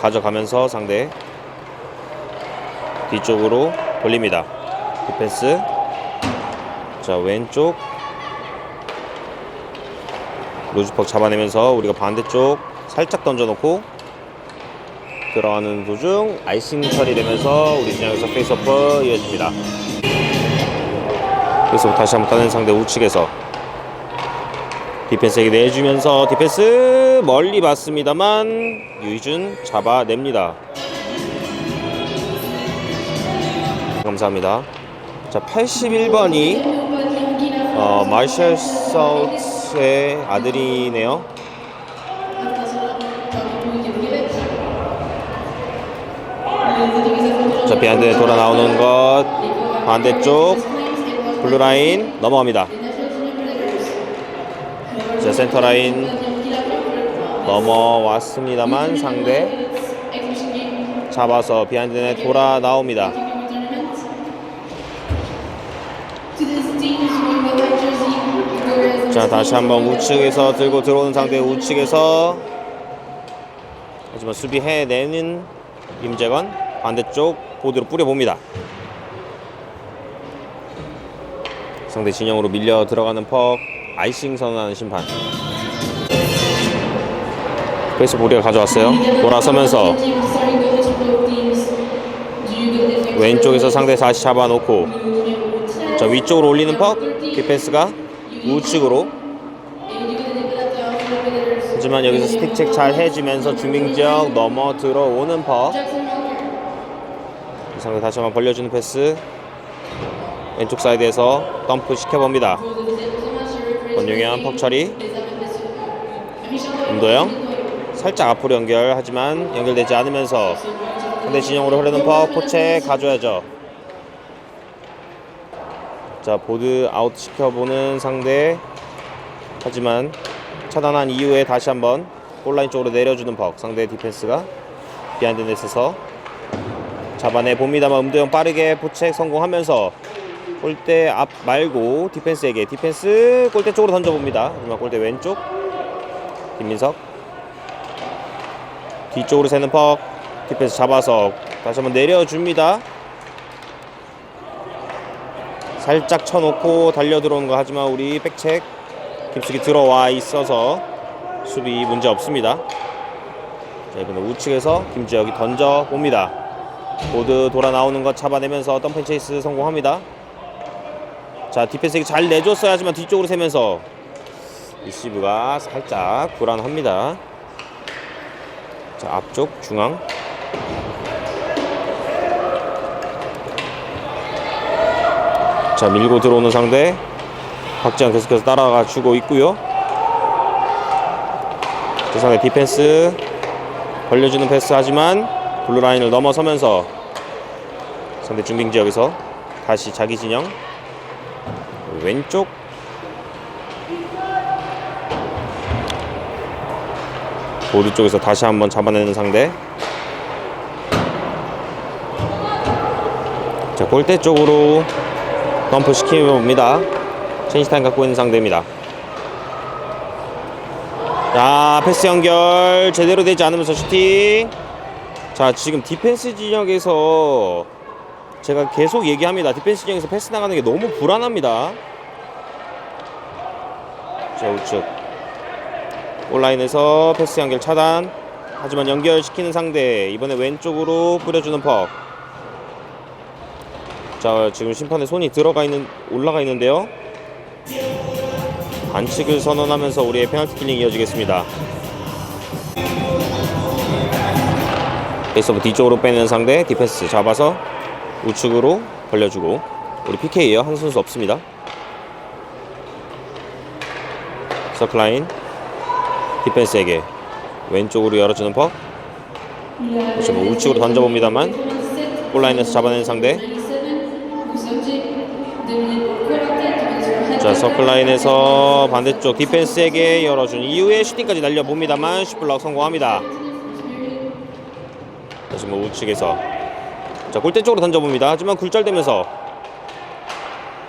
가져가면서 상대 뒤쪽으로 돌립니다. 디펜스. 자, 왼쪽 로즈퍽 잡아내면서 우리가 반대쪽 살짝 던져놓고 들어가는 도중 아이싱 처리되면서 우리 진영에서 페이스오프 이어집니다. 그래서 다시 한번 따낸 상대 우측에서 디펜스에게 내주면서 디펜스 멀리 봤습니다만 유희준 잡아냅니다. 감사합니다. 자, 81번이 마셜 사우스의 아들이네요. 자, 비하인드에 돌아 나오는 것 반대쪽 블루라인 넘어갑니다. 자, 센터라인 넘어왔습니다만 상대 잡아서 비하인드에 돌아 나옵니다. 자, 다시 한번 우측에서 들고 들어오는 상대 우측에서 하지만 수비해내는 임재건 반대쪽 보드로 뿌려봅니다. 상대 진영으로 밀려 들어가는 퍽 아이싱 선언하는 심판. 페이스 우리가 가져왔어요. 돌아서면서 왼쪽에서 상대 다시 잡아놓고 자, 위쪽으로 올리는 퍽 디펜스가 우측으로. 하지만 여기서 스틱 체크 잘 해주면서 중빙지역 넘어 들어오는 퍽. 상대 다시 한번 벌려주는 패스. 왼쪽 사이드에서 덤프 시켜봅니다. 권용현 퍽 처리. 임도영 살짝 앞으로 연결하지만 연결되지 않으면서 상대 진영으로 흐르는 퍽 포체 가져야죠. 자, 보드 아웃 시켜보는 상대. 하지만 차단한 이후에 다시 한번 골라인 쪽으로 내려주는 퍽. 상대 디펜스가 비하인드 넷에서 잡아내 봅니다만 임도영 빠르게 포체 성공하면서 골대 앞 말고 디펜스에게 디펜스 골대 쪽으로 던져봅니다. 하지만 골대 왼쪽 김민석 뒤쪽으로 새는 퍽 디펜스 잡아서 다시 한번 내려줍니다. 살짝 쳐놓고 달려 들어오는 거. 하지만 우리 백책 김숙이 들어와 있어서 수비 문제 없습니다. 자, 이번에 우측에서 김지혁이 던져 봅니다. 보드 돌아 나오는 것 잡아내면서 덤펜 체이스 성공합니다. 자, 디펜스에게 잘 내줬어야 하지만 뒤쪽으로 세면서 리시브가 살짝 불안합니다. 자, 앞쪽 중앙. 자, 밀고 들어오는 상대 박지현 계속해서 따라가 주고 있고요. 그 상대 디펜스 벌려주는 패스. 하지만 블루라인을 넘어서면서 상대 중빙지역에서 다시 자기 진영 왼쪽 보드 쪽에서 다시 한번 잡아내는 상대. 자, 골대 쪽으로 덤프 시키봅니다. 체인지타임 갖고 있는 상대입니다. 자, 패스 연결 제대로 되지 않으면서 슈팅. 자, 지금 디펜스 진영에서 제가 계속 얘기합니다. 디펜스 진영에서 패스 나가는 게 너무 불안합니다. 자, 우측 온라인에서 패스 연결 차단. 하지만 연결시키는 상대. 이번에 왼쪽으로 뿌려주는 퍽. 자, 지금 심판의 손이 올라가 있는데요. 반칙을 선언하면서 우리의 페널티 킬링이 이어지겠습니다. 페이스오프 뒤쪽으로 빼는 상대 디펜스 잡아서 우측으로 벌려주고 우리 PK예요. 한 선수 없습니다. 서클라인 디펜스에게 왼쪽으로 열어주는 퍽. 우측으로 던져봅니다만 골라인에서 잡아내는 상대. 자, 서클라인에서 반대쪽 디펜스에게 열어준 이후에 슈팅까지 날려봅니다만 슛블럭 성공합니다. 다시 우측에서 자, 골대 쪽으로 던져봅니다. 하지만 굴절되면서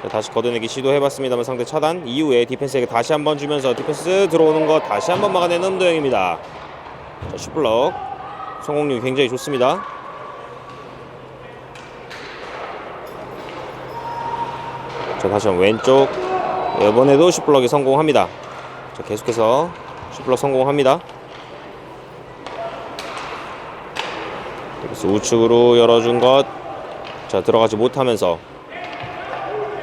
자, 다시 걷어내기 시도해봤습니다만 상대 차단 이후에 디펜스에게 다시 한번 주면서 디펜스 들어오는 것 다시 한번 막아내는 임도영입니다. 자, 슛블럭 성공률이 굉장히 좋습니다. 자, 다시 한번 왼쪽. 이번에도 슛블럭이 성공합니다. 자, 계속해서 슛블럭 성공합니다. 그래서 우측으로 열어준 것. 자, 들어가지 못하면서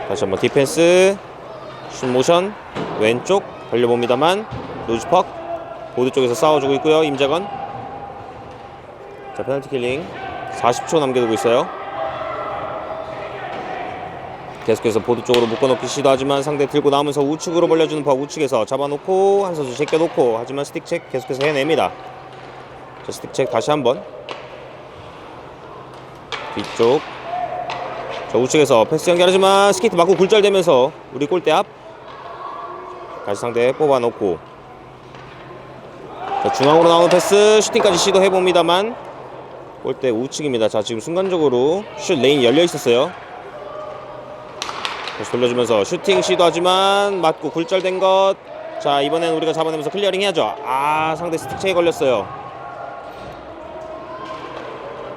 다시 한번 디펜스. 슛 모션 왼쪽 벌려봅니다만 루즈퍽 보드 쪽에서 싸워주고 있고요. 임재건. 자, 페널티 킬링 40초 남겨두고 있어요. 계속해서 보드 쪽으로 묶어놓기 시도하지만 상대 들고 나오면서 우측으로 벌려주는 퍽. 우측에서 잡아놓고 한 선수 제껴놓고 하지만 스틱책 계속해서 해냅니다. 자, 스틱책 다시 한번 뒤쪽. 자, 우측에서 패스 연결하지만 스케이트 맞고 굴절되면서 우리 골대 앞. 다시 상대 뽑아놓고. 자, 중앙으로 나오는 패스 슈팅까지 시도해봅니다만 골대 우측입니다. 자, 지금 순간적으로 슛 레인이 열려있었어요. 다시 돌려주면서 슈팅 시도하지만 맞고 굴절된 것. 자, 이번엔 우리가 잡아내면서 클리어링 해야죠. 상대 스틱체에 걸렸어요.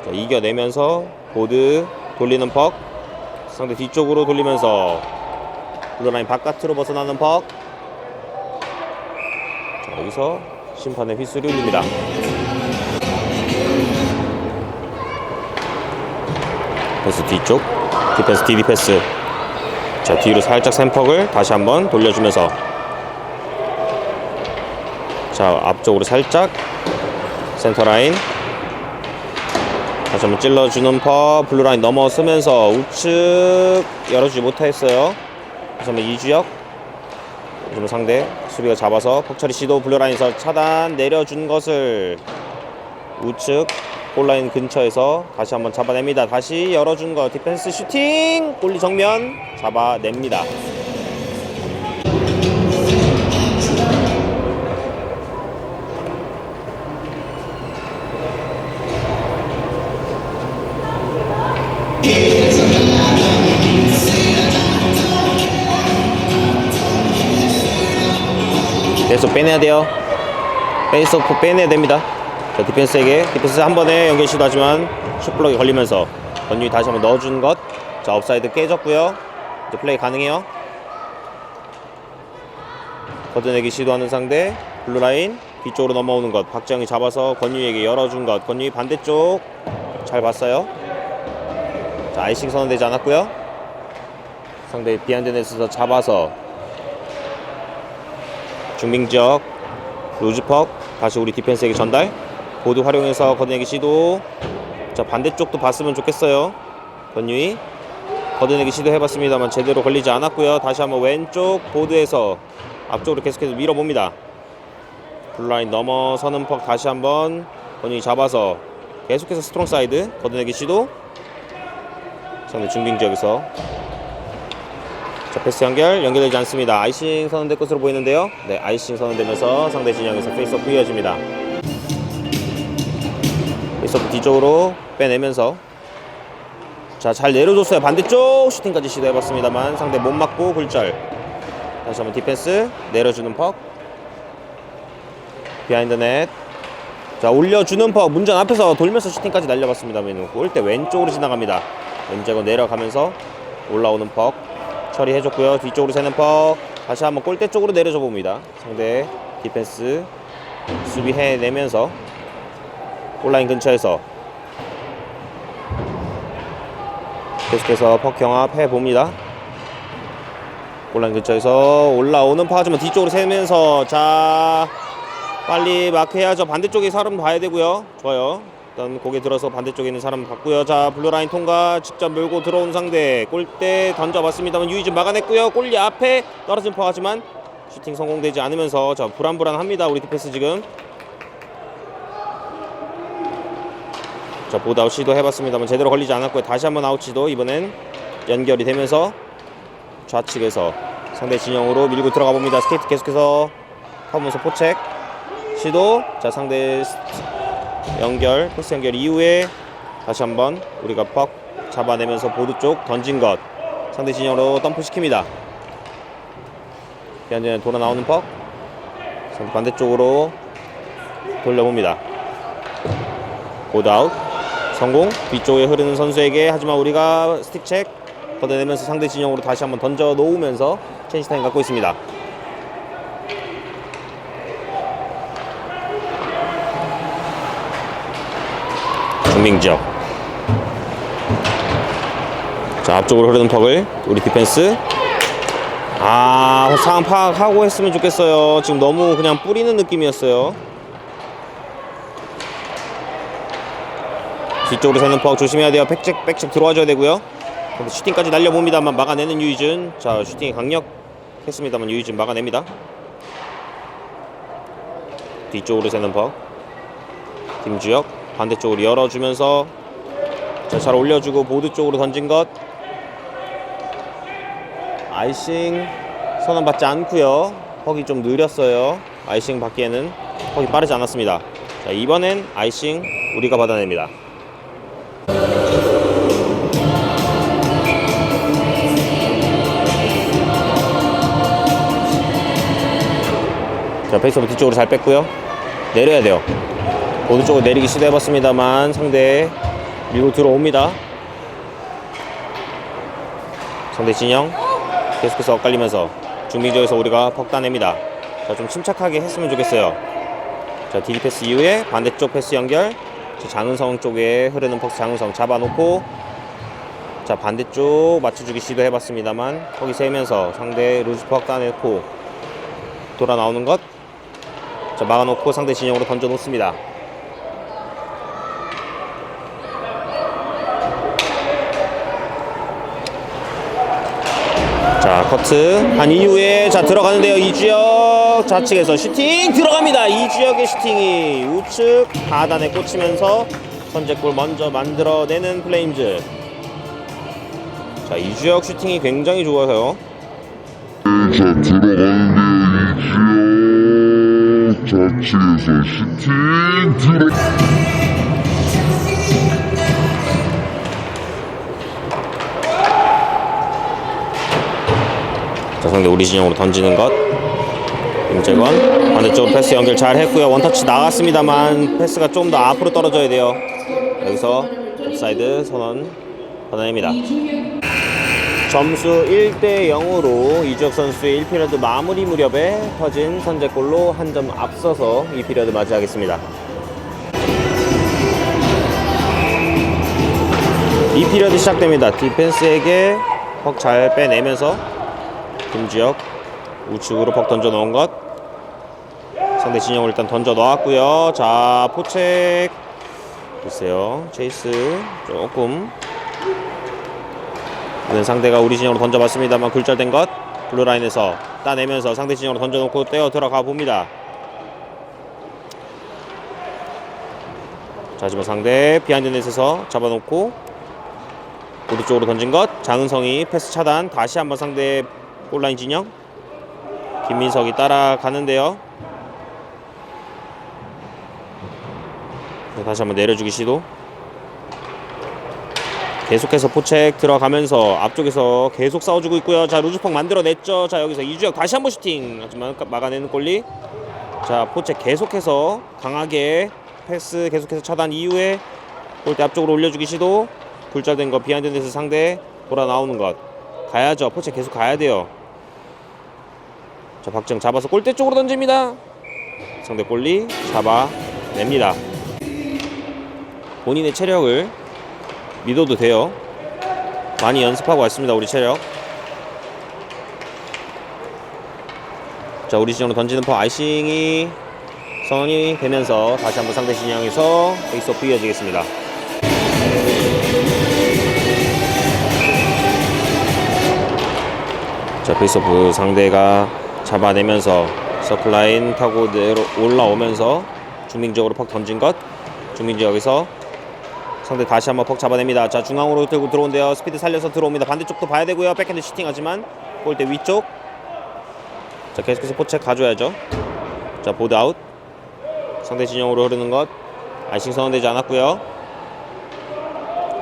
자, 이겨내면서 보드 돌리는 퍽. 상대 뒤쪽으로 돌리면서 블루라인 바깥으로 벗어나는 퍽. 자, 여기서 심판의 휘슬이 울립니다. 패스 뒤쪽 디펜스 DD 패스. 자, 뒤로 살짝 샘퍽을 다시 한번 돌려주면서 자, 앞쪽으로 살짝 센터라인 다시 한번 찔러주는 퍽. 블루라인 넘어서면서 우측 열어주지 못했어요. 다시 한번 이주혁. 요즘 상대 수비가 잡아서 퍽처리 시도. 블루라인에서 차단 내려준 것을 우측 골라인 근처에서 다시 한번 잡아냅니다. 다시 열어준 거 디펜스 슈팅 골리 정면 잡아냅니다. 계속 빼내야 돼요. 페이스오프 빼내야 됩니다. 자, 디펜스에게 디펜스 한 번에 연결 시도하지만 슛블럭이 걸리면서 권유희 다시 한번 넣어준 것. 자, 업사이드 깨졌고요. 이제 플레이 가능해요. 걷어내기 시도하는 상대 블루라인 뒤쪽으로 넘어오는 것. 박지영이 잡아서 권유희에게 열어준 것. 권유희 반대쪽 잘 봤어요. 자, 아이싱 선언되지 않았고요. 상대 비하인드 넷에서 잡아서 중빙지역 루즈퍽 다시 우리 디펜스에게 전달. 보드 활용해서 걷어내기 시도. 자, 반대쪽도 봤으면 좋겠어요. 권유희 걷어내기 시도 해봤습니다만 제대로 걸리지 않았고요. 다시 한번 왼쪽 보드에서 앞쪽으로 계속해서 밀어봅니다. 블루라인 넘어서는 퍽. 다시 한번 권유희 잡아서 계속해서 스트롱 사이드 걷어내기 시도. 상대 중빙지역에서 자, 패스 연결되지 않습니다. 아이싱 선언될 것으로 보이는데요. 네, 아이싱 선언되면서 상대 진영에서 페이스오프 이어집니다. 페이스오프 뒤쪽으로 빼내면서 자, 잘 내려줬어요. 반대쪽 슈팅까지 시도해봤습니다만 상대 못 맞고 굴절. 다시 한번 디펜스 내려주는 퍽. 비하인드 넷. 자, 올려주는 퍽. 문전 앞에서 돌면서 슈팅까지 날려봤습니다만 골대 왼쪽으로 지나갑니다. 왼쪽으로 내려가면서 올라오는 퍽 처리해줬고요. 뒤쪽으로 새는 퍽. 다시 한번 골대 쪽으로 내려줘 봅니다. 상대 디펜스 수비해내면서 골라인 근처에서 계속해서 퍽 경합해봅니다. 골라인 근처에서 올라오는 퍽. 하지만 뒤쪽으로 새면서 자, 빨리 마크해야죠. 반대쪽에 사람 봐야 되고요. 좋아요. 일단 고개 들어서 반대쪽에 있는 사람 봤고요. 자, 블루라인 통과 직접 밀고 들어온 상대 골대 던져봤습니다만 유희준 막아냈고요. 골리 앞에 떨어진 퍽. 하지만 슈팅 성공되지 않으면서 자, 불안합니다. 우리 디펜스 지금. 자, 보드 아웃 시도 해봤습니다만 제대로 걸리지 않았고요. 다시 한번 아웃 시도. 이번엔 연결이 되면서 좌측에서 상대 진영으로 밀고 들어가 봅니다. 스케이트 계속해서 하면서 포책 시도. 자, 상대 연결 패스 연결 이후에 다시 한번 우리가 퍽 잡아내면서 보드 쪽 던진 것. 상대 진영으로 덤프 시킵니다. 비안전에 돌아 나오는 퍽. 상대 반대쪽으로 돌려봅니다. 보드아웃 성공. 뒤쪽에 흐르는 선수에게, 하지만 우리가 스틱 체크 걷어내면서 상대 진영으로 다시 한번 던져 놓으면서 체인지 타임 갖고 있습니다. 중빙지역. 자, 앞쪽으로 흐르는 퍽을 우리 디펜스 상황 파악하고 했으면 좋겠어요. 지금 너무 그냥 뿌리는 느낌이었어요. 뒤쪽으로 새는 퍽 조심해야 돼요. 백책 들어와줘야 되고요. 근데 슈팅까지 날려봅니다만 막아내는 유희준. 자, 슈팅이 강력했습니다만 유희준 막아냅니다. 뒤쪽으로 새는 퍽 김주혁 반대쪽으로 열어주면서 자, 잘 올려주고 보드 쪽으로 던진 것 아이싱 선언받지 않고요. 퍽이 좀 느렸어요. 아이싱 받기에는 퍽이 빠르지 않았습니다. 자, 이번엔 아이싱 우리가 받아냅니다. 자, 페이스오프 뒤쪽으로 잘 뺐고요. 내려야 돼요. 보드 쪽으로 내리기 시도해봤습니다만 상대 밀고 들어옵니다. 상대 진영 계속해서 엇갈리면서 중빙지역에서 우리가 퍽 따냅니다. 자, 좀 침착하게 했으면 좋겠어요. 자, 디디 패스 이후에 반대쪽 패스 연결. 자, 장은성 쪽에 흐르는 퍽 장은성 잡아놓고 자, 반대쪽 맞춰주기 시도해봤습니다만 거기 세면서 상대 루즈 퍽 따내고 돌아 나오는 것. 자, 막아놓고 상대 진영으로 던져놓습니다. 자, 커트 한 이후에 자, 들어가는데요. 이주혁 좌측에서 슈팅 들어갑니다. 이주혁의 슈팅이 우측 하단에 꽂히면서 선제골 먼저 만들어내는 플레임즈. 자, 이주혁 슈팅이 굉장히 좋아요. 자, 들어가는데 이주혁 좌측에서 슈팅 들어. 자, 상대 우리 진영으로 던지는 것 임재건 반대쪽으로 패스 연결 잘 했고요. 원터치 나갔습니다만 패스가 좀 더 앞으로 떨어져야 돼요. 여기서 옵사이드 선언 받아냅니다. 점수 1대 0으로 이주혁 선수의 1피리어드 마무리 무렵에 터진 선제골로 한 점 앞서서 2피리어드 맞이하겠습니다. 2피리어드 시작됩니다. 디펜스에게 퍽 잘 빼내면서 김주혁 우측으로 퍽 던져 놓은 것 상대 진영을 일단 던져 놓았고요. 자, 포책 글쎄요, 체이스 조금 상대가 우리 진영으로 던져봤습니다만 굴절된 것 블루라인에서 따내면서 상대 진영으로 던져놓고 떼어 들어가 봅니다. 자, 하지만 상대 비하인드 넷에서 잡아놓고 보드 쪽으로 던진 것 장은성이 패스 차단. 다시 한번 상대 골라인 진영 김민석이 따라가는데요. 다시 한번 내려주기 시도. 계속해서 포책 들어가면서 앞쪽에서 계속 싸워주고 있고요. 자, 루즈펑 만들어냈죠. 자, 여기서 이주혁 다시 한번 슈팅 하지만 막아내는 골리. 자, 포책 계속해서 강하게 패스 계속해서 차단 이후에 골대 앞쪽으로 올려주기 시도. 굴절된 거 비하인드 넷에서 상대 돌아 나오는 것 가야죠. 포책 계속 가야 돼요. 자, 박정 잡아서 골대 쪽으로 던집니다. 상대 골리 잡아냅니다. 본인의 체력을 믿어도 돼요. 많이 연습하고 왔습니다. 우리 체력. 자, 우리 진영으로 던지는 퍼 아이싱이 선언이 되면서 다시 한번 상대 진영에서 페이스오프 이어지겠습니다. 자, 페이스오프 상대가 잡아내면서 서클라인 타고 내려 올라오면서 중민지역으로 퍽 던진 것 중민지역에서 상대 다시 한번 퍽 잡아냅니다. 자, 중앙으로 들고 들어온대요. 스피드 살려서 들어옵니다. 반대쪽도 봐야 되고요. 백핸드 슈팅하지만 골대 위쪽. 자, 계속해서 포책 가줘야죠. 자, 보드 아웃. 상대 진영으로 흐르는 것 아이싱 선언되지 않았고요.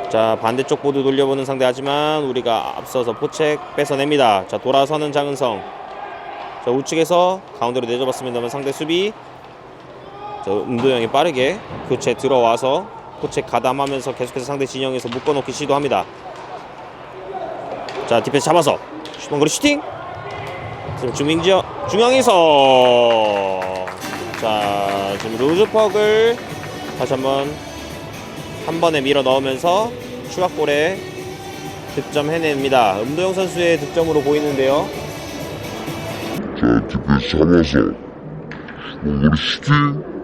자, 반대쪽 보드 돌려보는 상대 하지만 우리가 앞서서 포책 뺏어냅니다. 자, 돌아서는 장은성. 자, 우측에서 가운데로 내줘봤습니다만 상대 수비. 자, 음도영이 빠르게 교체 들어와서 포책 가담하면서 계속해서 상대 진영에서 묶어놓기 시도합니다. 자, 디펜스 잡아서 슈퍼거리 슈팅. 중앙에서 자, 지금 루즈퍽을 다시 한 번에 밀어 넣으면서 추가골에 득점 해냅니다. 음도영 선수의 득점으로 보이는데요. 자, 디펜스 잡아서 슈퍼거리 슈팅.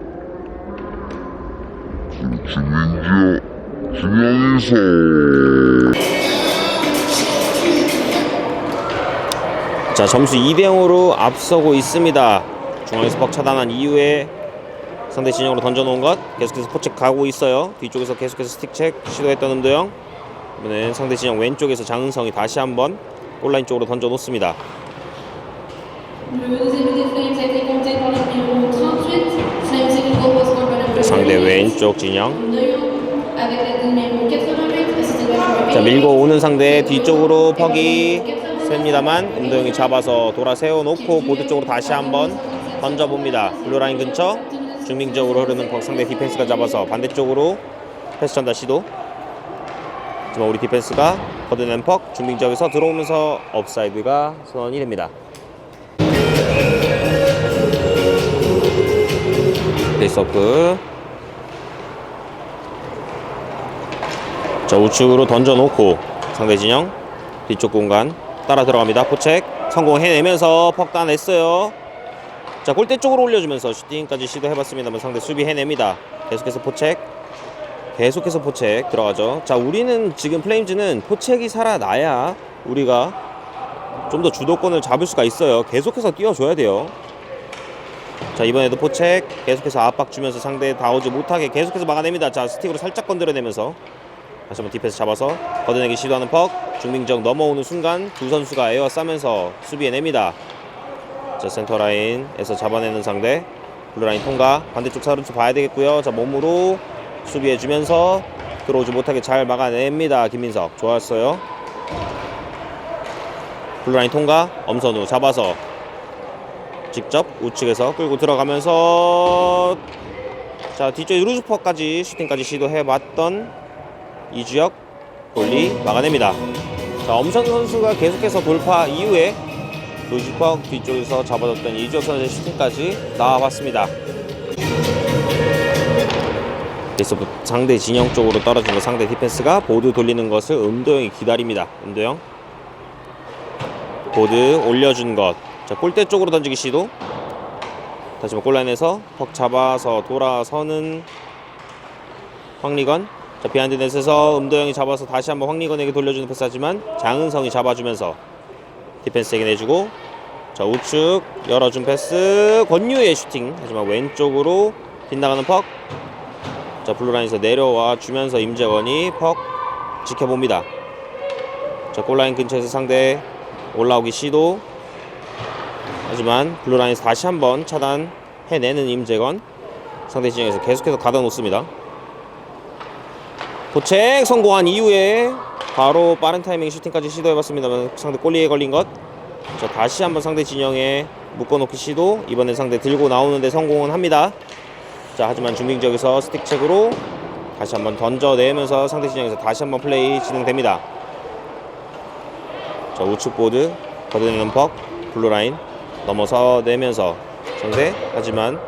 김민지어 중앙에서 자, 점수 2대0으로 앞서고 있습니다. 중앙에서 퍽 차단한 이후에 상대 진영으로 던져놓은 것 계속해서 포책 가고 있어요. 뒤쪽에서 계속해서 스틱책 시도했던 음도영. 이번엔 상대 진영 왼쪽에서 장은성이 다시 한번 골라인 쪽으로 던져놓습니다. 상대 왼쪽 진영. 자, 밀고 오는 상대 뒤쪽으로 퍽이 셉니다만 음도영이 잡아서 돌아 세워놓고 보드 쪽으로 다시 한번 던져봅니다. 블루라인 근처 중립적으로 흐르는 퍽 상대 디펜스가 잡아서 반대쪽으로 패스 전달 시도. 하지만 우리 디펜스가 걷어낸 퍽 중립적에서 들어오면서 업사이드가 선언이 됩니다. 페이스오프. 자, 우측으로 던져놓고 상대 진영 뒤쪽 공간 따라 들어갑니다. 포책 성공해내면서 퍽 따냈어요. 자, 골대 쪽으로 올려주면서 슈팅까지 시도해봤습니다만 상대 수비 해냅니다. 계속해서 포책 들어가죠. 자, 우리는 지금 플레임즈는 포책이 살아나야 우리가 좀 더 주도권을 잡을 수가 있어요. 계속해서 뛰어줘야 돼요. 자, 이번에도 포책 계속해서 압박 주면서 상대 다오지 못하게 계속해서 막아냅니다. 자, 스틱으로 살짝 건드려내면서 다시 한번 디펜스 잡아서 걷어내기 시도하는 퍽. 중민정 넘어오는 순간 두 선수가 에워싸면서 수비해냅니다. 자, 센터라인에서 잡아내는 상대 블루라인 통과. 반대쪽 사르츠 봐야 되겠고요. 자, 몸으로 수비해주면서 들어오지 못하게 잘 막아냅니다. 김민석 좋았어요. 블루라인 통과. 엄선우 잡아서 직접 우측에서 끌고 들어가면서 자, 뒤쪽에 루즈퍼까지 슈팅까지 시도해봤던 이주혁 골리 막아냅니다. 자, 엄선우 선수가 계속해서 돌파 이후에 루즈퍼 뒤쪽에서 잡아줬던 이주혁 선수의 슈팅까지 나와봤습니다. 그래서 상대 진영 쪽으로 떨어지는 상대 디펜스가 보드 돌리는 것을 음도영이 기다립니다. 음도영 보드 올려준 것. 자, 골대 쪽으로 던지기 시도. 다시 한번 골라내서 퍽 잡아서 돌아서는 황리건. 자, 비하인드 넷에서 음도영이 잡아서 다시 한번 황리건에게 돌려주는 패스하지만 장은성이 잡아주면서 디펜스에게 내주고. 자, 우측 열어준 패스 권유의 슈팅. 하지만 왼쪽으로 빗나가는 퍽. 자, 블루라인에서 내려와 주면서 임재원이 퍽 지켜봅니다. 자, 골라인 근처에서 상대 올라오기 시도. 하지만 블루라인에서 다시 한번 차단해내는 임재건. 상대 진영에서 계속해서 가둬놓습니다. 포책 성공한 이후에 바로 빠른 타이밍 슈팅까지 시도해봤습니다만 상대 골리에 걸린 것. 자, 다시 한번 상대 진영에 묶어놓기 시도. 이번엔 상대 들고 나오는데 성공은 합니다. 자, 하지만 중립적에서 스틱책으로 다시 한번 던져내면서 상대 진영에서 다시 한번 플레이 진행됩니다. 자, 우측 보드 걷어내는 퍽. 블루라인 넘어서 내면서 상대. 하지만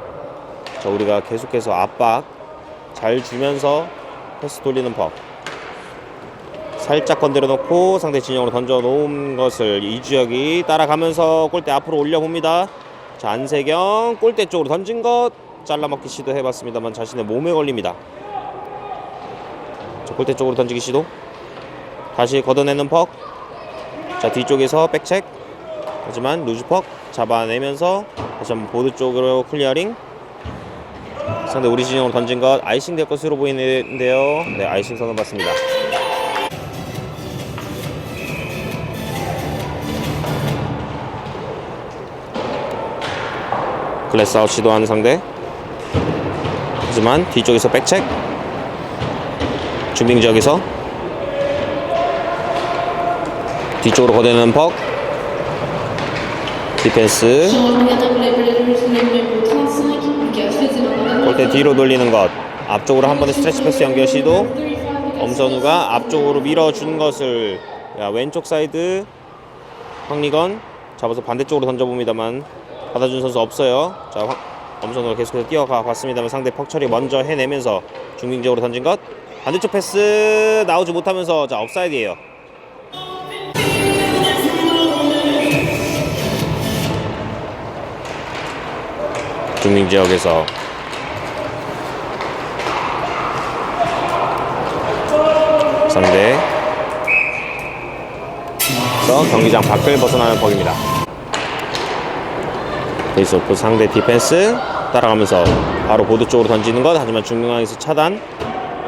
자, 우리가 계속해서 압박 잘 주면서 패스 돌리는 퍽. 살짝 건드려 놓고 상대 진영으로 던져 놓은 것을 이주혁이 따라가면서 골대 앞으로 올려봅니다. 자, 안세경 골대 쪽으로 던진 것 잘라먹기 시도해봤습니다만 자신의 몸에 걸립니다. 자, 골대 쪽으로 던지기 시도. 다시 걷어내는 퍽. 자, 뒤쪽에서 백책. 하지만 루즈퍽 잡아내면서 다시 한번 보드 쪽으로 클리어링. 상대 우리 진영으로 던진 것 아이싱 될 것으로 보이는데요. 네, 아이싱 선언 받습니다. 클래스아웃 시도하는 상대. 하지만 뒤쪽에서 백책. 중빙 지역에서 뒤쪽으로 걷어내는 퍽. 디펜스 골대 뒤로 돌리는 것. 앞쪽으로 한 번의 스트레치 패스 연결 시도. 엄선우가 앞쪽으로 밀어준 것을 왼쪽 사이드 황리건 잡아서 반대쪽으로 던져봅니다만 받아준 선수 없어요. 자, 엄선우가 계속해서 뛰어가 봤습니다만 상대 퍽처리 먼저 해내면서 중빙적으로 던진 것. 반대쪽 패스 나오지 못하면서 자, 업사이드예요. 중빙 지역에서 상대 경기장 밖을 벗어나는 퍽입니다. 페이스오프 상대 디펜스 따라가면서 바로 보드 쪽으로 던지는 것. 하지만 중앙에서 차단.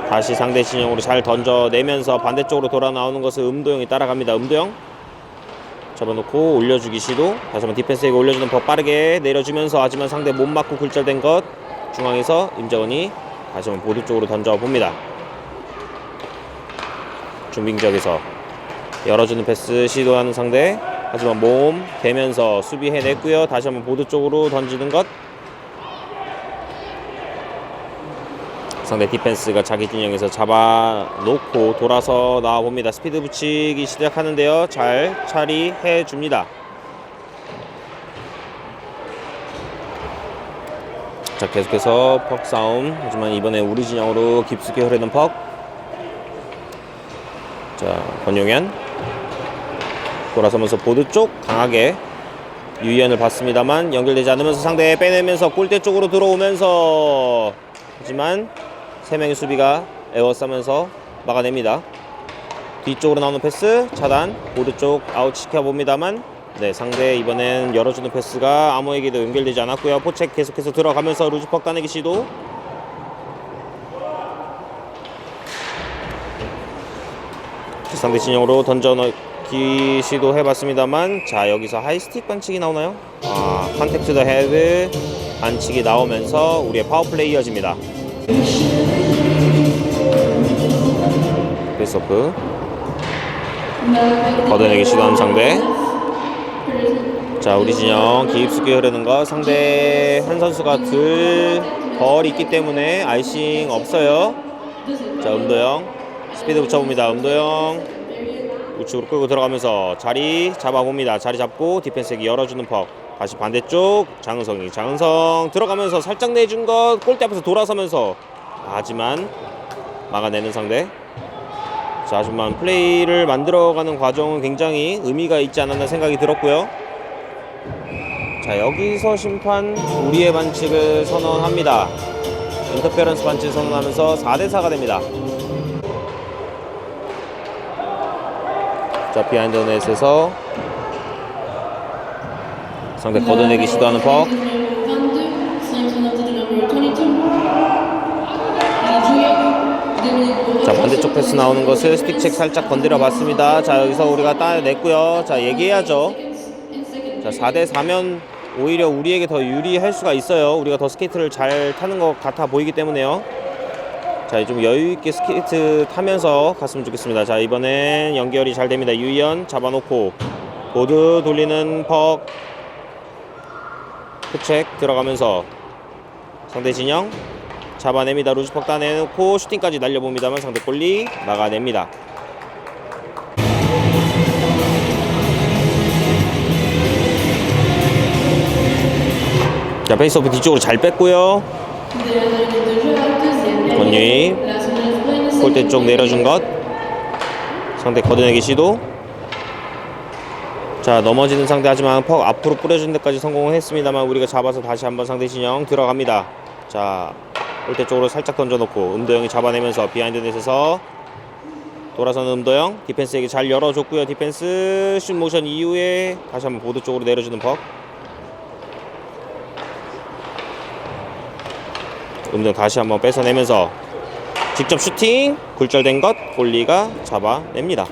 다시 상대 진영으로 잘 던져내면서 반대쪽으로 돌아 나오는 것을 음도영이 따라갑니다. 음도영 접어놓고 올려주기 시도. 다시 한번 디펜스에게 올려주는 법 빠르게 내려주면서 하지만 상대 못 맞고 굴절된 것. 중앙에서 임정은이 다시 한번 보드 쪽으로 던져봅니다. 중빙 지역에서 열어주는 패스 시도하는 상대. 하지만 몸 대면서 수비해냈고요. 다시 한번 보드 쪽으로 던지는 것. 상대 디펜스가 자기 진영에서 잡아놓고 돌아서 나와봅니다. 스피드 붙이기 시작하는데요. 잘 처리해줍니다. 자, 계속해서 퍽 싸움. 하지만 이번에 우리 진영으로 깊숙이 흐르는 퍽. 자, 권용현 돌아서면서 보드 쪽 강하게 유희연을 봤습니다만 연결되지 않으면서 상대 빼내면서 골대 쪽으로 들어오면서 하지만 3명의 수비가 에워싸면서 막아냅니다. 뒤쪽으로 나오는 패스 차단. 보드 쪽 아웃 시켜봅니다만 네, 상대 이번엔 열어주는 패스가 아무에게도 연결되지 않았고요. 포책 계속해서 들어가면서 루즈퍽 따내기 시도. 상대 진영으로 던져넣기 시도해봤습니다만 자, 여기서 하이스틱 반칙이 나오나요? 컨택트 더 헤드 반칙이 나오면서 우리의 파워플레이 이어집니다. 페이스오프 걷어내기 시도하는 상대. 자, 우리 진영 깊숙이 흐르는 것. 상대 한 선수가 덜 있기 때문에 아이싱 없어요. 자, 음도영 스피드 붙여봅니다. 음도영 우측으로 끌고 들어가면서 자리 잡아봅니다. 자리 잡고 디펜스에게 열어주는 퍽. 다시 반대쪽 장은성 들어가면서 살짝 내준 것. 골대 앞에서 돌아서면서 하지만 막아내는 상대. 자, 하지만 플레이를 만들어가는 과정은 굉장히 의미가 있지 않았나 생각이 들었고요. 자, 여기서 심판 우리의 반칙을 선언합니다. 인터페런스 반칙을 선언하면서 4대4가 됩니다. 자, 비하인드 넷에서 상대 걷어내기 시도하는 퍽. 자, 반대쪽 패스 나오는 것을 스틱책 살짝 건드려 봤습니다. 자, 여기서 우리가 따내냈고요. 자, 얘기해야죠. 자, 4대4면 오히려 우리에게 더 유리할 수가 있어요. 우리가 더 스케이트를 잘 타는 것 같아 보이기 때문에요. 자, 좀 여유있게 스케이트 타면서 갔으면 좋겠습니다. 자, 이번엔 연결이 잘 됩니다. 유희연 잡아놓고 보드 돌리는 퍽. 푸책 들어가면서 상대 진영 잡아냅니다. 루즈퍽 따내놓고 슈팅까지 날려봅니다만 상대 골리 막아냅니다. 자, 페이스오프 뒤쪽으로 잘 뺐고요. 권유희 골대 쪽 내려준 것. 상대 걷어내기 시도. 자, 넘어지는 상대. 하지만 퍽 앞으로 뿌려준 데까지 성공을 했습니다만 우리가 잡아서 다시 한번 상대 진영 들어갑니다. 자, 골대 쪽으로 살짝 던져놓고 음도영이 잡아내면서 비하인드 넷에서 돌아서는 음도영 디펜스에게 잘 열어줬고요. 디펜스 슛 모션 이후에 다시 한번 보드 쪽으로 내려주는 퍽. 음도영 다시 한번 뺏어내면서 직접 슈팅 굴절된 것. 골리가 잡아냅니다.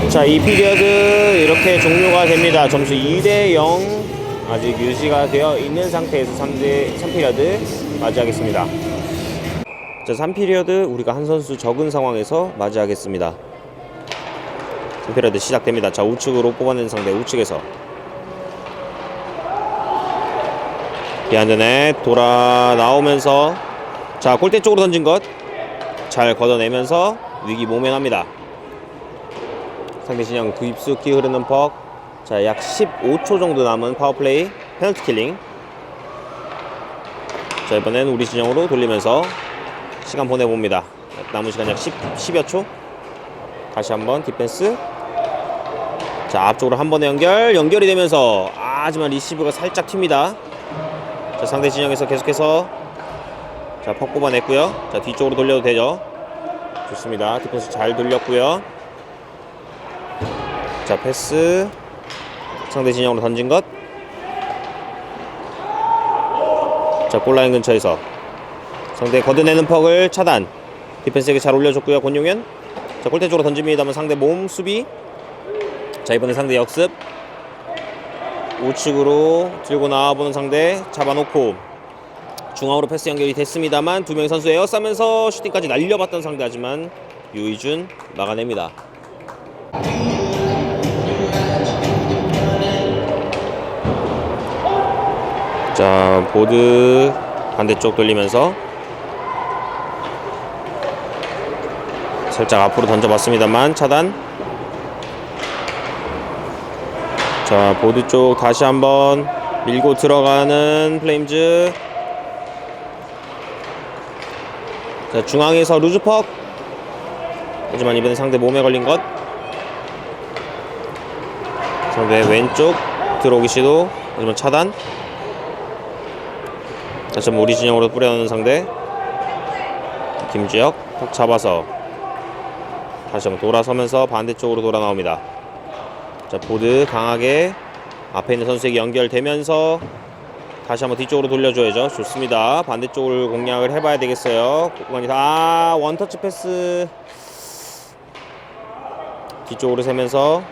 자, 이 피리어드 이렇게 종료가 됩니다. 점수 2대0 아직 유지가 되어 있는 상태에서 3피리어드 맞이하겠습니다. 자, 3피리어드 우리가 한 선수 적은 상황에서 맞이하겠습니다. 3피리어드 시작됩니다. 자, 우측으로 뽑아낸 상대. 우측에서 비하인드 넷 돌아 나오면서 자, 골대 쪽으로 던진 것 잘 걷어내면서 위기 모면합니다. 상대 진영 깊숙이 흐르는 퍽. 자, 약 15초 정도 남은 파워플레이 페널티 킬링. 자, 이번엔 우리 진영으로 돌리면서 시간 보내봅니다. 남은 시간 약 10여 초. 다시 한번 디펜스. 자, 앞쪽으로 한 번에 연결이 되면서 하지만 리시브가 살짝 튑니다. 자, 상대 진영에서 계속해서 자, 퍽 뽑아냈고요. 자, 뒤쪽으로 돌려도 되죠. 좋습니다. 디펜스 잘 돌렸고요. 자, 패스. 상대 진영으로 던진 것. 자, 골라인 근처에서 상대 걷어내는 퍽을 차단. 디펜스에게 잘 올려줬고요. 권용현. 자, 골대 쪽으로 던집니다만 상대 몸 수비. 자, 이번에 상대 역습. 우측으로 들고 나와보는 상대 잡아놓고 중앙으로 패스 연결이 됐습니다만 두 명의 선수 에어싸면서 슈팅까지 날려봤던 상대 하지만 유희준 막아냅니다. 자, 보드 반대쪽 돌리면서 살짝 앞으로 던져봤습니다만 차단. 자, 보드 쪽 다시 한번 밀고 들어가는 플레임즈. 자, 중앙에서 루즈퍽. 하지만 이번엔 상대 몸에 걸린 것. 상대 왼쪽 들어오기 시도. 하지만 차단. 다시 한번 우리 진영으로 뿌려놓는 상대 김주혁. 턱 잡아서 다시 한번 돌아서면서 반대쪽으로 돌아 나옵니다. 자, 보드 강하게 앞에 있는 선수에게 연결되면서 다시 한번 뒤쪽으로 돌려줘야죠. 좋습니다. 반대쪽을 공략을 해봐야 되겠어요. 원터치 패스. 뒤쪽으로 세면서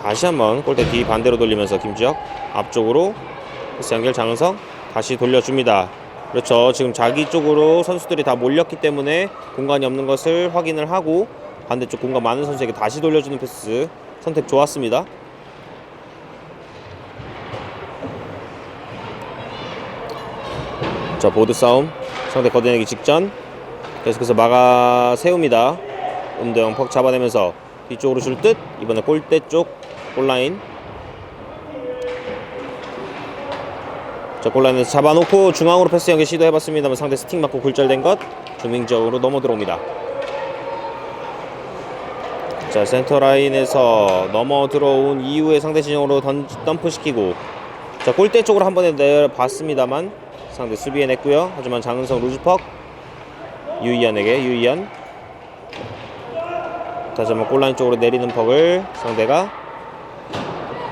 다시 한번 골대 뒤 반대로 돌리면서 김주혁 앞쪽으로 패스 연결. 장은석 다시 돌려줍니다. 그렇죠. 지금 자기 쪽으로 선수들이 다 몰렸기 때문에 공간이 없는 것을 확인을 하고 반대쪽 공간 많은 선수에게 다시 돌려주는 패스 선택 좋았습니다. 자, 보드 싸움. 상대 걷어내기 직전 계속해서 막아 세웁니다. 음도영 퍽 잡아내면서 뒤쪽으로 줄 듯. 이번에 골대 쪽 골라인. 자, 골라인에서 잡아놓고 중앙으로 패스 연결 시도해봤습니다만 상대 스틱 맞고 굴절된 것. 중민적으로 넘어 들어옵니다. 자, 센터라인에서 넘어 들어온 이후에 상대 진영으로 덤프시키고 자, 골대 쪽으로 한 번에 내봤습니다만 상대 수비에 냈고요. 하지만 장은성 루즈퍽 유희연에게 유희연. 다시 한번 골라인 쪽으로 내리는 퍽을 상대가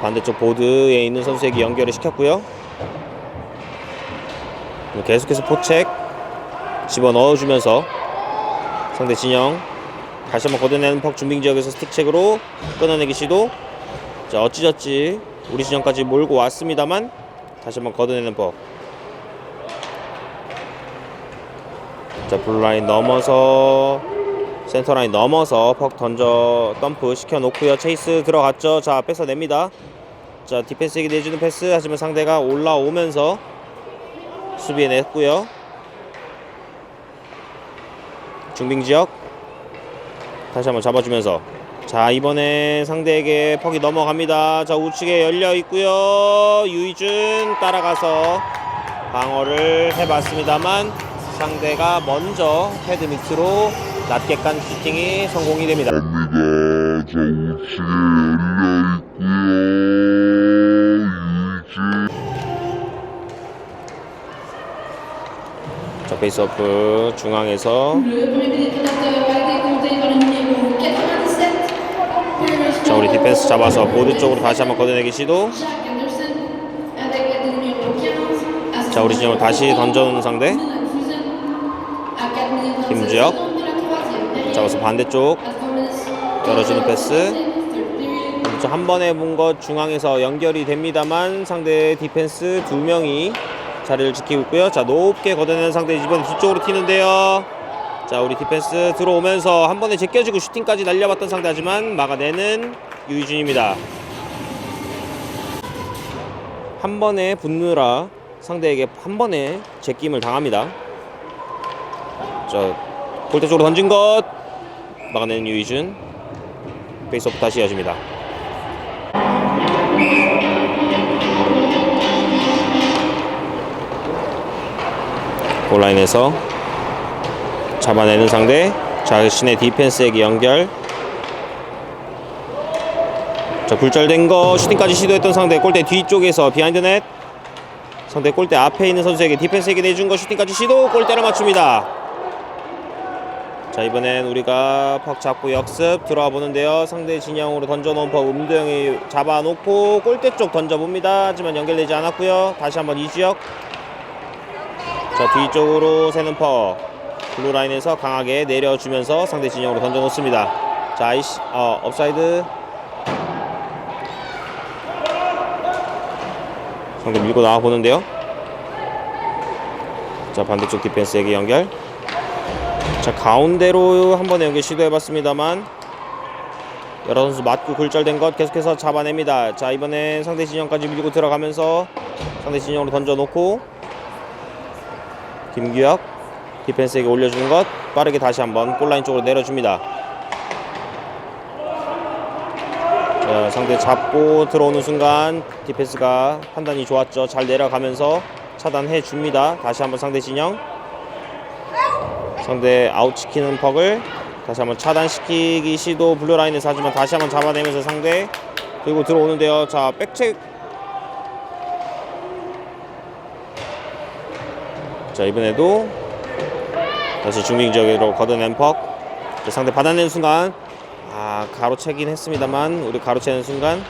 반대쪽 보드에 있는 선수에게 연결을 시켰고요. 계속해서 포책 집어넣어주면서 상대 진영 다시 한번 걷어내는 퍽. 준비 지역에서 스틱책으로 끊어내기 시도. 자, 어찌저찌 우리 진영까지 몰고 왔습니다만 다시 한번 걷어내는 퍽. 자, 블루라인 넘어서 센터라인 넘어서 퍽 던져 덤프 시켜놓고요. 체이스 들어갔죠. 자, 뺏어냅니다. 자, 디펜스에게 내주는 패스. 하지만 상대가 올라오면서 수비에 냈고요. 중빙지역 다시 한번 잡아주면서 자, 이번엔 상대에게 퍽이 넘어갑니다. 자, 우측에 열려있고요. 유희준 따라가서 방어를 해봤습니다만 상대가 먼저 헤드 밑으로 낮게 깐 슈팅이 성공이 됩니다. 갑니다. 자, 우측에 열려있고요. 자, 페이스오프 중앙에서 자, 우리 디펜스 잡아서 보드 쪽으로 다시 한번 걷어내기 시도. 자, 우리 진영으로 다시 던져놓는 상대 김주혁 잡아서 반대쪽 열어주는 패스. 한 번에 본 것 중앙에서 연결이 됩니다만 상대 디펜스 두 명이 자리를 지키고 있고요. 자, 높게 걷어내는 상대 이번 뒤쪽으로 튀는데요. 자, 우리 디펜스 들어오면서 한 번에 제껴지고 슈팅까지 날려봤던 상대 하지만 막아내는 유희준입니다. 한 번에 붙느라 상대에게 한 번에 제낌을 당합니다. 자, 골대 쪽으로 던진 것 막아내는 유희준. 페이스오프 다시 이어집니다. 골라인에서 잡아내는 상대. 자신의 디펜스에게 연결. 자, 굴절된 거 슈팅까지 시도했던 상대. 골대 뒤쪽에서 비하인드 넷. 상대 골대 앞에 있는 선수에게 디펜스에게 내준 거 슈팅까지 시도. 골대를 맞춥니다. 자, 이번엔 우리가 퍽 잡고 역습 들어와 보는데요. 상대 진영으로 던져놓은 퍽 음도영이 잡아놓고 골대 쪽 던져봅니다. 하지만 연결되지 않았고요. 다시 한번 이주혁. 자, 뒤쪽으로 새는 퍽 블루라인에서 강하게 내려주면서 상대 진영으로 던져놓습니다. 자, 업사이드. 상대 밀고 나와보는데요. 자, 반대쪽 디펜스에게 연결. 자, 가운데로 한번 연결 시도해봤습니다만 여러 선수 맞고 굴절된 것 계속해서 잡아냅니다. 자, 이번엔 상대 진영까지 밀고 들어가면서 상대 진영으로 던져놓고 김규혁 디펜스에게 올려주는 것 빠르게 다시 한번 골라인 쪽으로 내려줍니다. 자, 상대 잡고 들어오는 순간 디펜스가 판단이 좋았죠. 잘 내려가면서 차단해 줍니다. 다시 한번 상대 진영. 상대 아웃시키는 퍽을 다시 한번 차단시키기 시도 블루라인에서 하지만 다시 한번 잡아내면서 상대 그리고 들어오는데요. 자, 백체크. 자, 이번에도 다시 중립적으로 걷어낸 퍽. 자, 상대 받아내는 순간 가로채긴 했습니다만 우리 가로채는 순간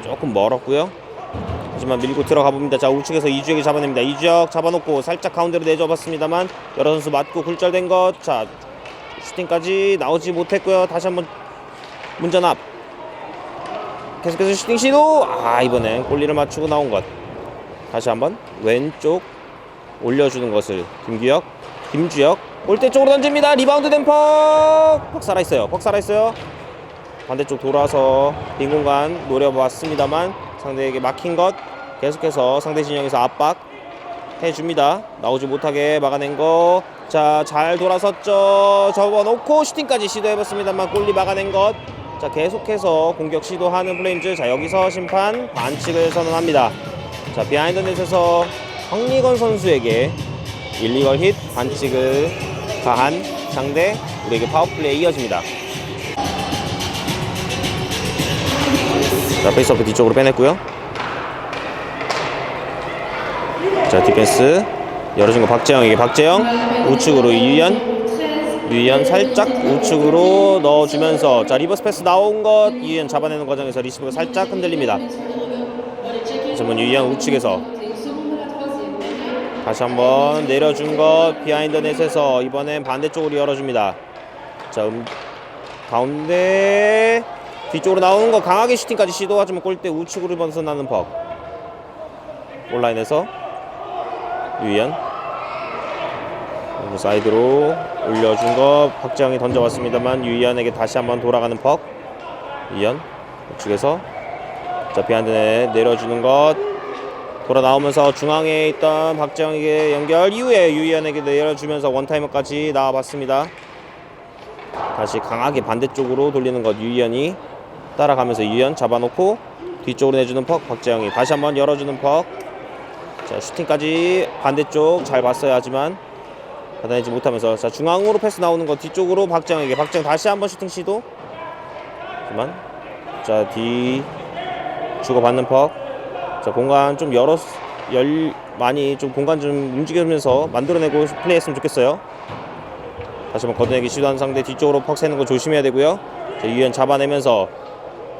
조금 멀었고요. 하지만 밀고 들어가 봅니다. 자, 우측에서 이주혁이 잡아냅니다. 이주혁 잡아놓고 살짝 가운데로 내줘봤습니다만 여러 선수 맞고 굴절된 것. 자, 슈팅까지 나오지 못했고요. 다시 한번 문전 앞. 계속해서 슈팅 시도. 이번엔 골리를 맞추고 나온 것. 다시 한번 왼쪽 올려주는 것을 김주혁 골대 쪽으로 던집니다. 리바운드 된 퍽 살아있어요. 반대쪽 돌아서 빈 공간 노려봤습니다만 상대에게 막힌 것. 계속해서 상대 진영에서 압박 해줍니다. 나오지 못하게 막아낸 거. 자, 잘 돌아섰죠. 접어놓고 슈팅까지 시도해봤습니다만 골리 막아낸 것. 자, 계속해서 공격 시도하는 플레임즈. 자, 여기서 심판 반칙을 선언합니다. 자, 비하인드 넷에서 황리건 선수에게 일리걸 힛 반칙을 가한 상대. 우리에게 파워플레이 이어집니다. 자, 페이스오프 뒤쪽으로 빼냈고요. 자, 디펜스 열어준 거 박재영에게. 박재영 우측으로 유희연 살짝 우측으로 넣어주면서 자, 리버스 패스 나온 것 유희연 잡아내는 과정에서 리시브가 살짝 흔들립니다. 다시 한번 유희연 우측에서 다시 한번 내려준 것 비하인드 넷에서 이번엔 반대쪽으로 열어줍니다. 자, 가운데 뒤쪽으로 나오는 거 강하게 슈팅까지 시도하지만 골대 우측으로 벗어나는 퍽. 온라인에서 유희연 사이드로 올려준 거 박재영이 던져봤습니다만 유희연에게 다시 한번 돌아가는 퍽. 유희연 우측에서 자, 비하인드에 내려주는 것 돌아 나오면서 중앙에 있던 박재영에게 연결 이후에 유희연에게 내려주면서 원타이머까지 나와봤습니다. 다시 강하게 반대쪽으로 돌리는 것 유희연이 따라가면서 유희연 잡아놓고 뒤쪽으로 내주는 퍽. 박재영이 다시 한번 열어주는 퍽. 자, 슈팅까지 반대쪽 잘 봤어야 하지만 받아내지 못하면서 자, 중앙으로 패스 나오는 거 뒤쪽으로 박재영에게. 박재영 다시 한번 슈팅 시도. 하지만 자, 뒤 주고받는 퍽. 자, 공간 좀 많이 좀 공간 좀 움직이면서 만들어내고 플레이했으면 좋겠어요. 다시 한번 걷어내기 시도하는 상대 뒤쪽으로 퍽 새는 거 조심해야 되고요. 자, 유희연 잡아내면서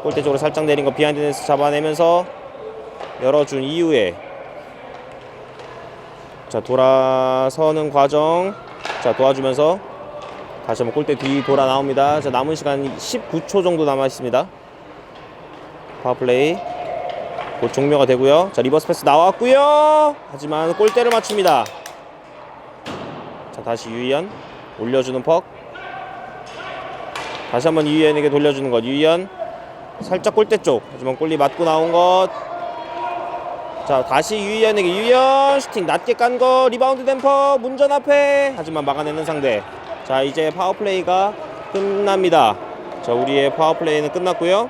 골대 쪽으로 살짝 내린 거 비하인드 넷에서 잡아내면서 열어준 이후에 자, 돌아서는 과정. 자, 도와주면서 다시 한번 골대 뒤 돌아 나옵니다. 자, 남은 시간 19초 정도 남아 있습니다. 파워플레이 곧 종료가 되고요. 자, 리버스 패스 나왔고요. 하지만 골대를 맞춥니다. 자, 다시 유희연 올려주는 퍽. 다시 한번 유희연에게 돌려주는 것. 유희연 살짝 골대 쪽. 하지만 골리 맞고 나온 것. 자, 다시 유희연에게 유희연 슈팅 낮게 깐 거 리바운드 댐퍼 문전 앞에 하지만 막아내는 상대. 자, 이제 파워플레이가 끝납니다. 자, 우리의 파워플레이는 끝났고요.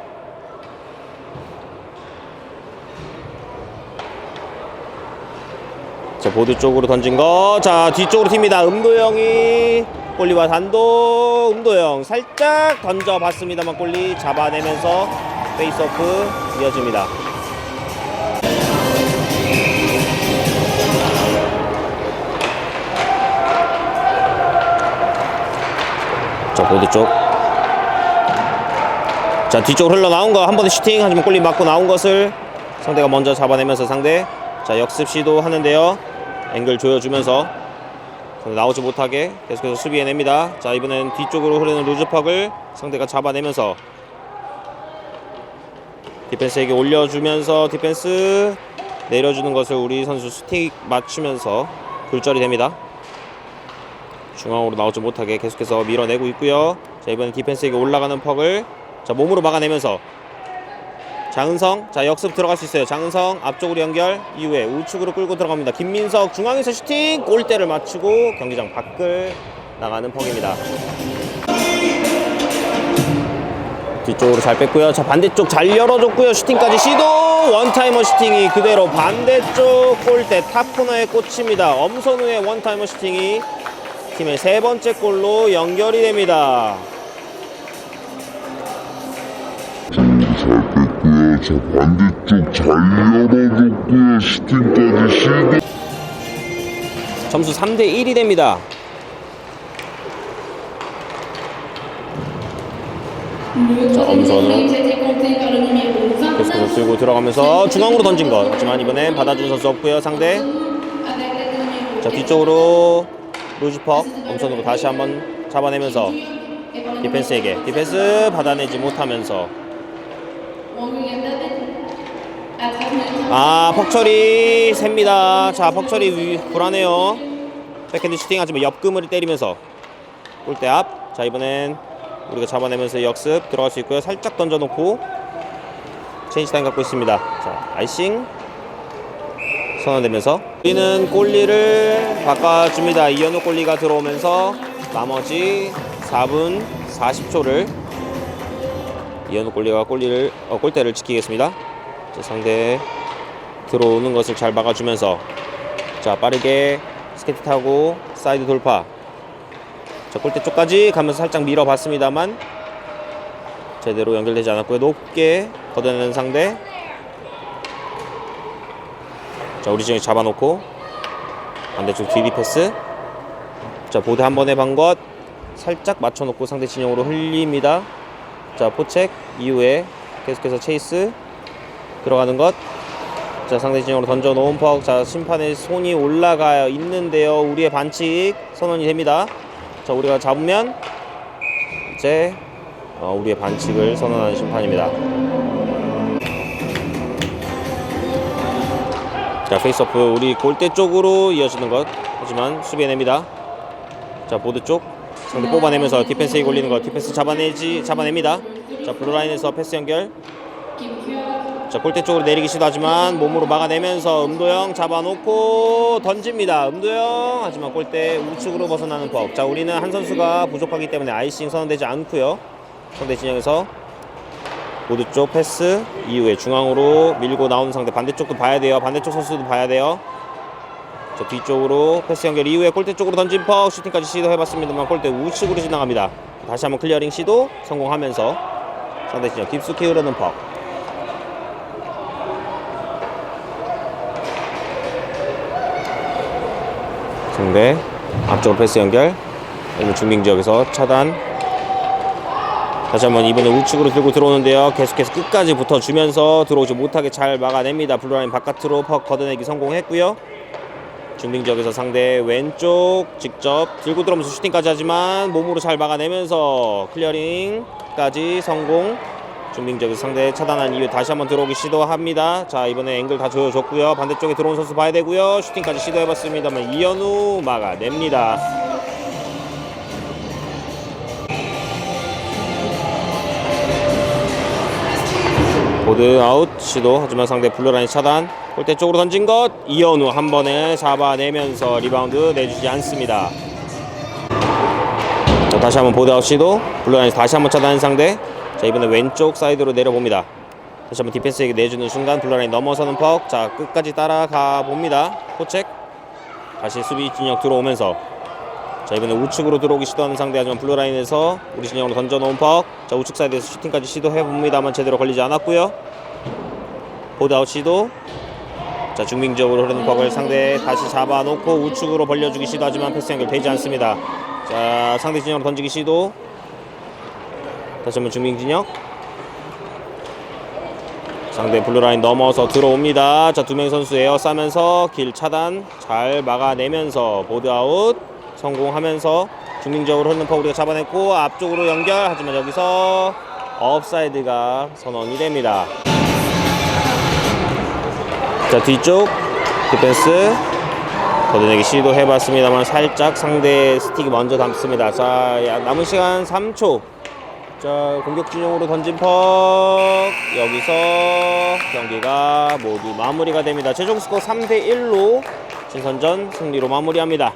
자, 보드 쪽으로 던진 거. 자, 뒤쪽으로 튑니다. 음도영이 골리와 단독. 음도영 살짝 던져봤습니다만 골리 잡아내면서 페이스오프 이어집니다. 자, 보드 쪽. 자, 뒤쪽으로 흘러나온 거 한 번에 슈팅 하지만 골리 맞고 나온 것을 상대가 먼저 잡아내면서 상대. 자, 역습 시도 하는데요. 앵글 조여주면서 나오지 못하게 계속해서 수비해냅니다. 자, 이번엔 뒤쪽으로 흐르는 루즈팍을 상대가 잡아내면서 디펜스에게 올려주면서 디펜스 내려주는 것을 우리 선수 스틱 맞추면서 굴절이 됩니다. 중앙으로 나오지 못하게 계속해서 밀어내고 있고요. 자, 이번엔 디펜스에게 올라가는 퍽을 자, 몸으로 막아내면서 장은성, 자, 역습 들어갈 수 있어요. 장은성 앞쪽으로 연결 이후에 우측으로 끌고 들어갑니다. 김민석 중앙에서 슈팅 골대를 맞추고 경기장 밖을 나가는 퍽입니다. 뒤쪽으로 잘 뺐고요. 자, 반대쪽 잘 열어줬고요. 슈팅까지 시도 원타이머 슈팅이 그대로 반대쪽 골대 탑코너에 꽂힙니다. 엄선우의 원타이머 슈팅이 팀의 세 번째 골로 연결이 됩니다. 자, 반대쪽 잘 열어줬고요. 슈팅까지 시도. 점수 3대1이 됩니다. 자, 엄선우 계속해서 들고 들어가면서 중앙으로 던진 것. 하지만 이번엔 받아준 선수 없고요. 상대. 자, 뒤쪽으로 루즈퍽 엄선으로 다시 한번 잡아내면서 디펜스에게 디펜스 받아내지 못하면서 퍽처리 셉니다. 자, 퍽처리 불안해요. 백핸드 슈팅 하지만 옆그물을 때리면서 골대 앞. 자, 이번엔 우리가 잡아내면서 역습 들어갈 수 있고요. 살짝 던져놓고 체인지 타임 갖고 있습니다. 자, 아이싱 선언되면서 우리는 골리를 바꿔줍니다. 이현우 골리가 들어오면서 나머지 4분 40초를 이현우 골리가 골대를 지키겠습니다. 자, 상대 들어오는 것을 잘 막아주면서 자, 빠르게 스케이트 타고 사이드 돌파. 자, 골대 쪽까지 가면서 살짝 밀어봤습니다만 제대로 연결되지 않았고요. 높게 걷어내는 상대. 자, 우리 지금 잡아놓고 반대쪽 뒤리 패스. 자, 보드 한 번에 반 것 살짝 맞춰놓고 상대 진영으로 흘립니다. 자, 포책 이후에 계속해서 체이스 들어가는 것. 자, 상대 진영으로 던져놓은 퍽. 자, 심판의 손이 올라가 있는데요. 우리의 반칙 선언이 됩니다. 자, 우리가 잡으면 이제 우리의 반칙을 선언하는 심판입니다. 자, 페이스오프 우리 골대 쪽으로 이어지는 것. 하지만 수비해냅니다. 자, 보드 쪽 상대 뽑아내면서 디펜스에 걸리는 것. 디펜스 잡아냅니다. 자, 블루라인에서 패스 연결. 자, 골대 쪽으로 내리기 시도하지만 몸으로 막아내면서 음도영 잡아놓고 던집니다. 음도영 하지만 골대 우측으로 벗어나는 법. 자, 우리는 한 선수가 부족하기 때문에 아이싱 선언되지 않고요. 상대 진영에서 보드 쪽 패스 이후에 중앙으로 밀고 나오는 상대. 반대쪽도 봐야 돼요. 반대쪽 선수도 봐야 돼요. 자, 뒤쪽으로 패스 연결 이후에 골대 쪽으로 던진 퍽. 슈팅까지 시도해봤습니다만 골대 우측으로 지나갑니다. 다시 한번 클리어링 시도 성공하면서 상대 진영 깊숙이 흐르는 퍽. 상대 앞쪽으로 패스 연결. 중빙 지역에서 차단. 다시 한번 이번에 우측으로 들고 들어오는데요. 계속해서 끝까지 붙어주면서 들어오지 못하게 잘 막아냅니다. 블루라인 바깥으로 퍽 걷어내기 성공했고요. 중빙 지역에서 상대 왼쪽 직접 들고 들어오면서 슈팅까지 하지만 몸으로 잘 막아내면서 클리어링까지 성공. 중빙 지역에서 상대 차단한 이후에 다시 한번 들어오기 시도합니다. 자, 이번에 앵글 다 조여줬고요. 반대쪽에 들어온 선수 봐야 되고요. 슈팅까지 시도해봤습니다만 이현우 막아냅니다. 보드 아웃 시도 하지만 상대 블루라인 차단. 골대 쪽으로 던진 것 이현우 한 번에 잡아내면서 리바운드 내주지 않습니다. 자, 다시 한번 보드아웃 시도. 블루라인에서 다시 한번 차단한 상대. 자, 이번에 왼쪽 사이드로 내려봅니다. 다시 한번 디펜스에게 내주는 순간 블루라인 넘어서는 퍽. 자, 끝까지 따라가 봅니다. 포책. 다시 수비 진영 들어오면서, 자, 이번에 우측으로 들어오기 시도하는 상대. 하지만 블루라인에서 우리 진영으로 던져놓은 퍽. 자, 우측 사이드에서 슈팅까지 시도해봅니다만 제대로 걸리지 않았고요. 보드아웃 시도. 자, 중빙 지역으로 흐르는 퍽을 상대 다시 잡아놓고 우측으로 벌려주기 시도하지만 패스 연결되지 않습니다. 자, 상대 진영으로 던지기 시도. 다시 한번 중빙 진영. 상대 블루라인 넘어서 들어옵니다. 자, 두 명 선수 에어싸면서 길 차단 잘 막아내면서 보드아웃 성공하면서 중빙적으로 흐르는 퍽 우리가 잡아냈고 앞쪽으로 연결. 하지만 여기서 업사이드가 선언이 됩니다. 자, 뒤쪽 디펜스 걷어내기 시도해봤습니다만 살짝 상대 스틱이 먼저 담습니다. 자, 남은 시간 3초. 자, 공격 진영으로 던진 퍽. 여기서 경기가 모두 마무리가 됩니다. 최종 스코어 3대1로 신선전 승리로 마무리합니다.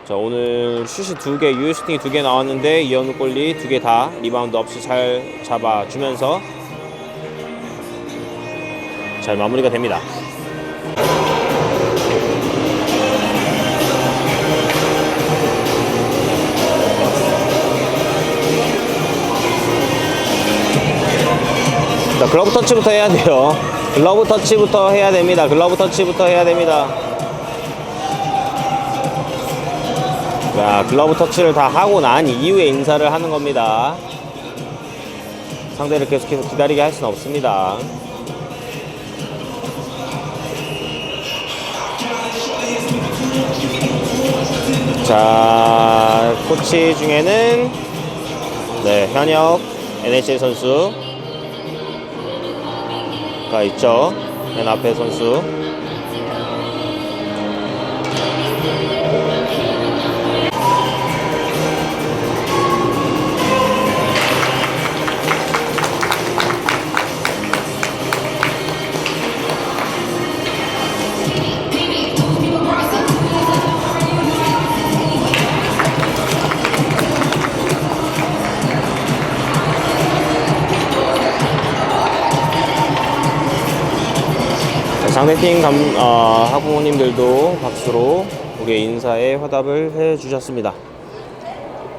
자, 오늘 슛이 2개, 유효 슈팅이 2개 나왔는데 이현우 골리 2개 다 리바운드 없이 잘 잡아주면서 잘 마무리가 됩니다. 자, 글러브 터치부터 해야 돼요. 글러브 터치부터 해야 됩니다. 글러브 터치부터 해야 됩니다. 자, 글러브 터치를 다 하고 난 이후에 인사를 하는 겁니다. 상대를 계속해서 기다리게 할 수는 없습니다. 자, 코치 중에는 네, 현역 NHL 선수가 있죠. 맨 앞에 선수. 상대팀 학부모님들도 박수로 우리의 인사에 화답을 해주셨습니다.